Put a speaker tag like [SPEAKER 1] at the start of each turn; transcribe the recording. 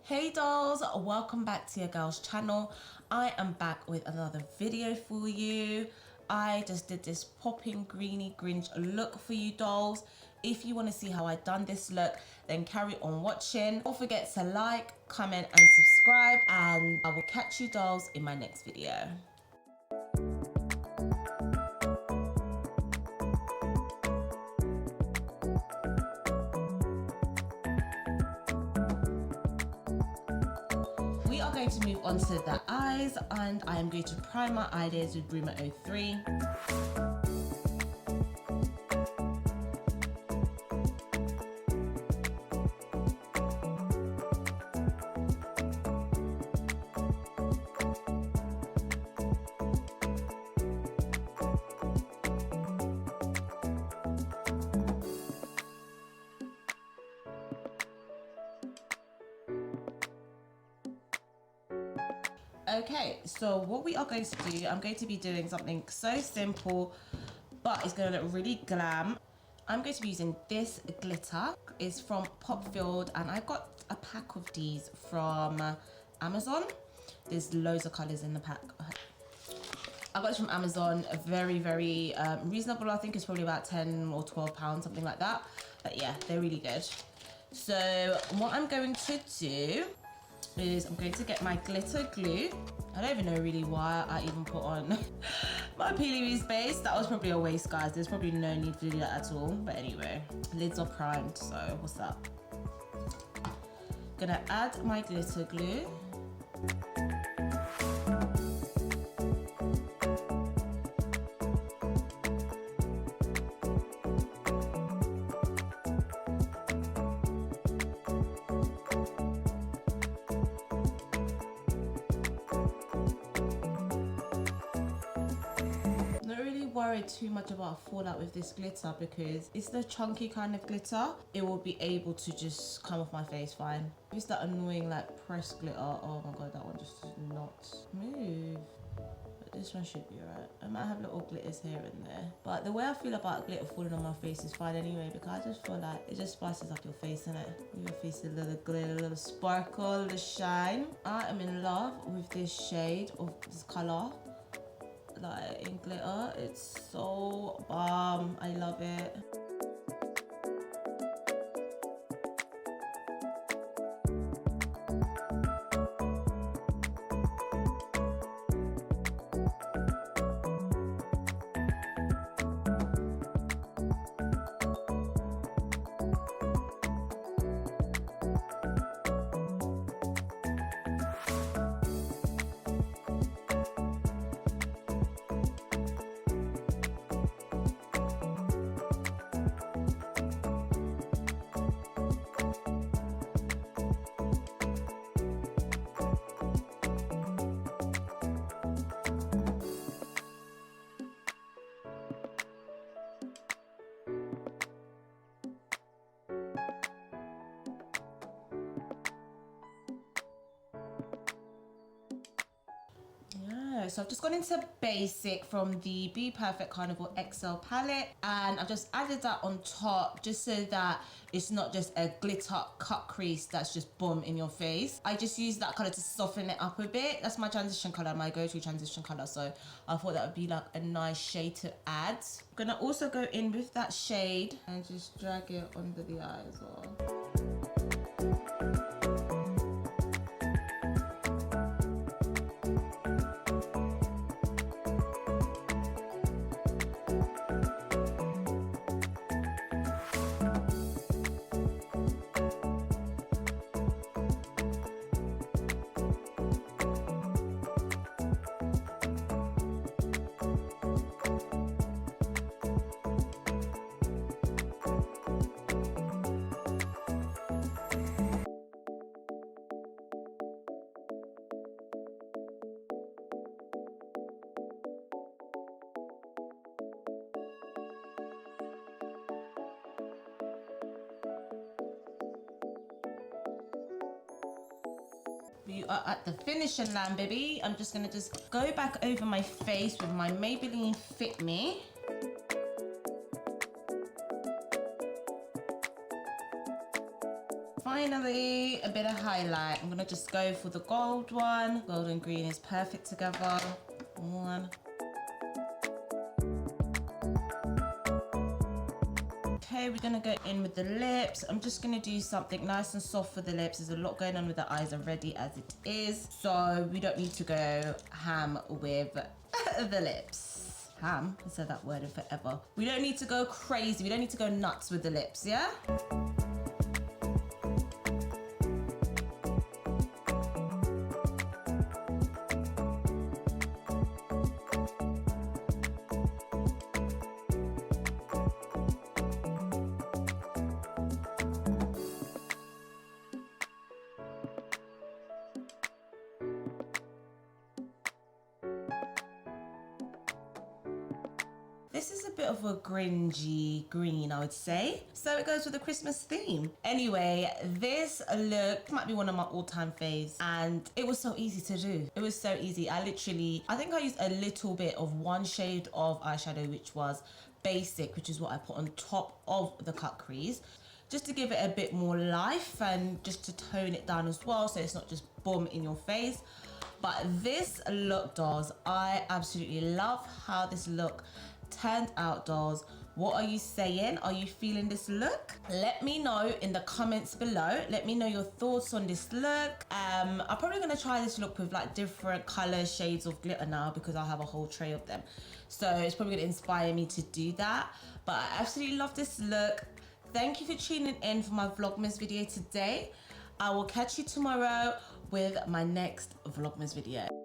[SPEAKER 1] Hey dolls, welcome back to your girl's channel. I am back with another video for you. I just did this popping greeny Grinch look for you dolls. If you want to see how I done this look, then carry on watching. Don't forget to like, comment and subscribe, and I will catch you dolls in my next video. We are going to move on to the eyes, and I am going to prime my eyelids with Rumour 03. Okay, so what we are going to do, I'm going to be doing something so simple, but it's going to look really glam. I'm going to be using this glitter. It's from Popfield, and I got a pack of these from Amazon. There's loads of colours in the pack. I got it from Amazon, very reasonable. I think it's probably about 10 or 12 pounds, something like that. But yeah, they're really good. So what I'm going to do is I'm going to get my glitter glue. I don't even know really why I even put on my PLouise base. That was probably a waste, guys. There's probably no need to do that at all. But anyway, lids are primed, so what's that? Gonna add my glitter glue. Worried too much about a fallout with this glitter because it's the chunky kind of glitter. It will be able to just come off my face fine. It's that annoying like pressed glitter. Oh my god, that one just does not move. But this one should be alright. I might have little glitters here and there, but the way I feel about glitter falling on my face is fine anyway, because I just feel like it just spices up your face, innit? Give your face a little glitter, a little sparkle, a little shine. I am in love with this shade of this colour. Like in glitter, it's so bomb. I love it. So I've just gone into basic from the BPerfect Carnival XL palette, and I've just added that on top just so that it's not just a glitter cut crease that's just boom in your face. I just use that color to soften it up a bit. That's my transition color, my go-to transition color, so I thought that would be like a nice shade to add. I'm gonna also go in with that shade and just drag it under the eye as well. You are at the finishing line, baby. I'm just gonna go back over my face with my Maybelline Fit Me. finally, a bit of highlight. I'm gonna just go for the gold one. Gold and green is perfect together. One. Okay, we're gonna go in with the lips. I'm just gonna do something nice and soft for the lips. There's a lot going on with the eyes already as it is, so we don't need to go ham with the lips. Ham? I said that word in forever. We don't need to go crazy. We don't need to go nuts with the lips, yeah? This is a bit of a grungy green, I would say. So it goes with the Christmas theme. Anyway, this look might be one of my all-time faves, and it was so easy to do. It was so easy. I think I used a little bit of one shade of eyeshadow, which was basic, which is what I put on top of the cut crease, just to give it a bit more life and just to tone it down as well, so it's not just boom in your face. But this look, dolls, I absolutely love how this look turned out, dolls. What are you saying? Are you feeling this look? Let me know in the comments below. Let me know your thoughts on this look. I'm probably gonna try this look with like different color shades of glitter now, because I have a whole tray of them. So it's probably gonna inspire me to do that. But I absolutely love this look. Thank you for tuning in for my Vlogmas video today. I will catch you tomorrow with my next Vlogmas video.